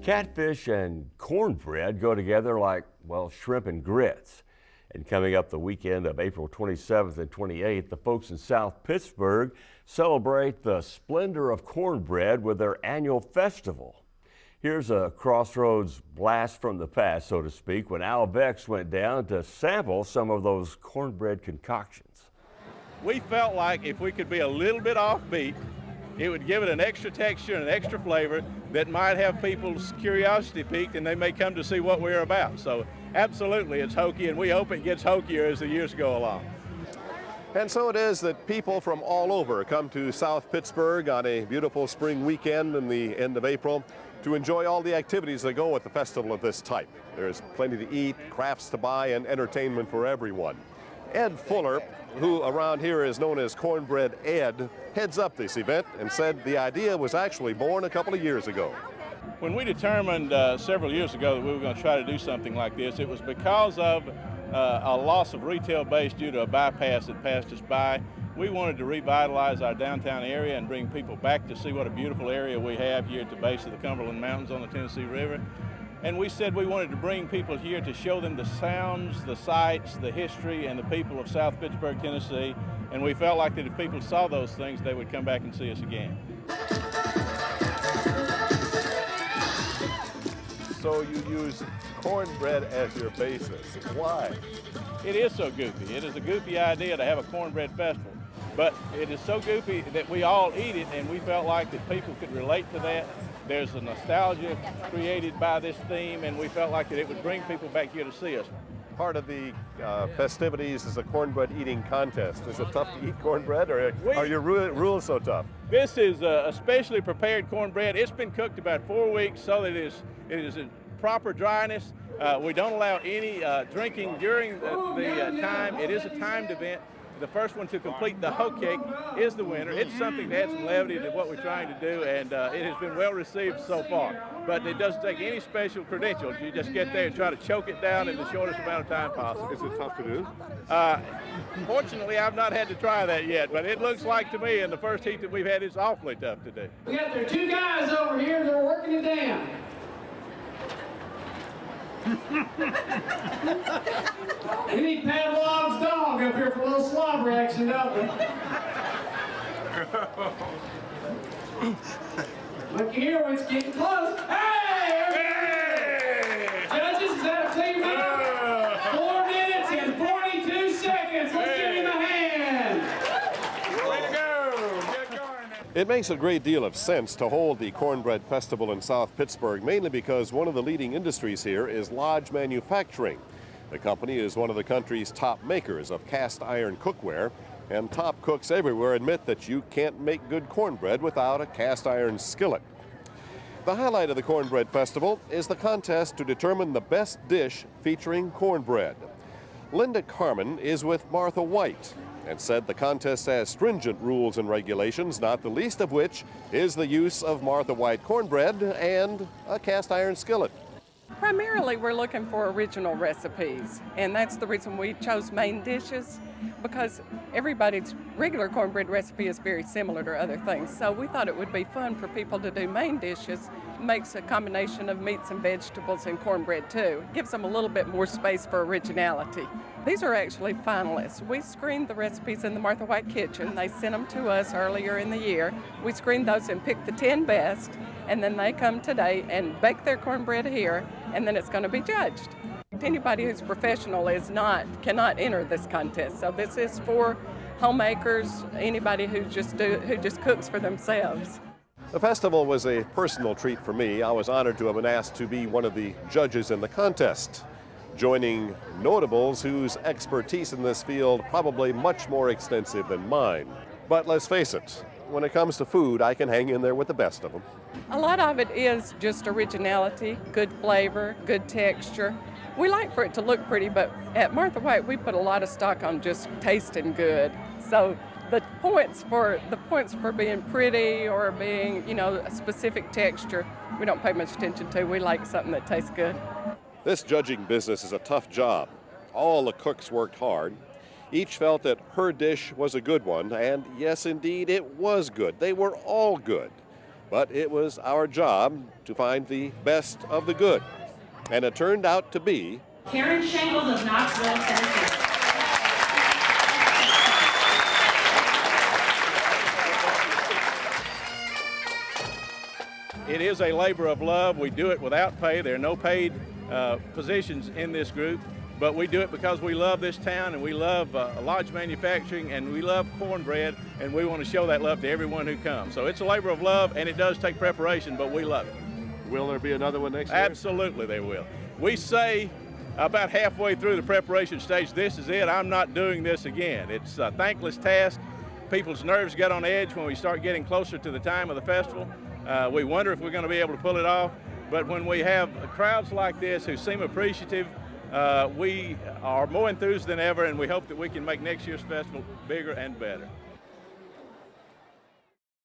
Catfish and cornbread go together like, well, shrimp and grits. And coming up the weekend of April 27th and 28th, the folks in South Pittsburgh celebrate the splendor of cornbread with their annual festival. Here's a Crossroads blast from the past, so to speak, when Al Vex went down to sample some of those cornbread concoctions. We felt like if we could be a little bit offbeat, it would give it an extra texture and an extra flavor that might have people's curiosity piqued, and they may come to see what we're about. So absolutely, it's hokey, and we hope it gets hokier as the years go along. And so it is that people from all over come to South Pittsburgh on a beautiful spring weekend in the end of April to enjoy all the activities that go with the festival of this type. There's plenty to eat, crafts to buy, and entertainment for everyone. Ed Fuller, who around here is known as Cornbread Ed, heads up this event and said the idea was actually born a couple of years ago. When we determined several years ago that we were going to try to do something like this, it was because of a loss of retail base due to a bypass that passed us by. We wanted to revitalize our downtown area and bring people back to see what a beautiful area we have here at the base of the Cumberland Mountains on the Tennessee River. And we said we wanted to bring people here to show them the sounds, the sights, the history, and the people of South Pittsburgh, Tennessee. And we felt like that if people saw those things, they would come back and see us again. So you use cornbread as your basis. Why? It is so goofy. It is a goofy idea to have a cornbread festival. But it is so goofy that we all eat it, and we felt like that people could relate to that. There's a nostalgia created by this theme, and we felt like that it would bring people back here to see us. Part of the festivities is a cornbread eating contest. Is it tough to eat cornbread, or are your rules so tough? This is a specially prepared cornbread. It's been cooked about 4 weeks so that it is in proper dryness. We don't allow any drinking during the time. It is a timed event. The first one to complete the hoe cake is the winner. It's something to add some levity to what we're trying to do, and it has been well received so far. But it doesn't take any special credentials. You just get there and try to choke it down in the shortest amount of time possible. Is it tough to do? Fortunately, I've not had to try that yet, but it looks like to me in the first heat that we've had, it's awfully tough to do. We got there 2 guys over here that are working it down. We need Pavlov's dog up here for a little slobber action, don't we? Look here, it's getting close. Hey! Judges, is that a clean winner? 4 minutes and 42 seconds. Let's give him a hand. Way to go! Get going. It makes a great deal of sense to hold the Cornbread Festival in South Pittsburgh, mainly because one of the leading industries here is lodge manufacturing. The company is one of the country's top makers of cast iron cookware, and top cooks everywhere admit that you can't make good cornbread without a cast iron skillet. The highlight of the Cornbread Festival is the contest to determine the best dish featuring cornbread. Linda Carmen is with Martha White and said the contest has stringent rules and regulations, not the least of which is the use of Martha White cornbread and a cast iron skillet. Primarily, we're looking for original recipes, and that's the reason we chose main dishes, because everybody's regular cornbread recipe is very similar to other things. So we thought it would be fun for people to do main dishes. It makes a combination of meats and vegetables and cornbread too. It gives them a little bit more space for originality. These are actually finalists. We screened the recipes in the Martha White kitchen. They sent them to us earlier in the year. We screened those and picked the 10 best, and then they come today and bake their cornbread here, and then it's going to be judged. Anybody who's professional cannot enter this contest. So this is for homemakers, anybody who just cooks for themselves. The festival was a personal treat for me. I was honored to have been asked to be one of the judges in the contest, joining notables whose expertise in this field probably much more extensive than mine. But let's face it, when it comes to food, I can hang in there with the best of them. A lot of it is just originality, good flavor, good texture. We like for it to look pretty, but at Martha White, we put a lot of stock on just tasting good. So the points for being pretty or being, a specific texture, we don't pay much attention to. We like something that tastes good. This judging business is a tough job. All the cooks worked hard. Each felt that her dish was a good one, and yes, indeed, it was good. They were all good. But it was our job to find the best of the good. And it turned out to be Karen Shangles of Knoxville, Tennessee. It is a labor of love. We do it without pay. There are no paid positions in this group, but we do it because we love this town and we love lodge manufacturing and we love cornbread, and we want to show that love to everyone who comes. So it's a labor of love, and it does take preparation, but we love it. Will there be another one next year? Absolutely there will. We say about halfway through the preparation stage, this is it, I'm not doing this again. It's a thankless task. People's nerves get on edge when we start getting closer to the time of the festival. We wonder if we're going to be able to pull it off, but when we have crowds like this who seem appreciative, we are more enthused than ever, and we hope that we can make next year's festival bigger and better.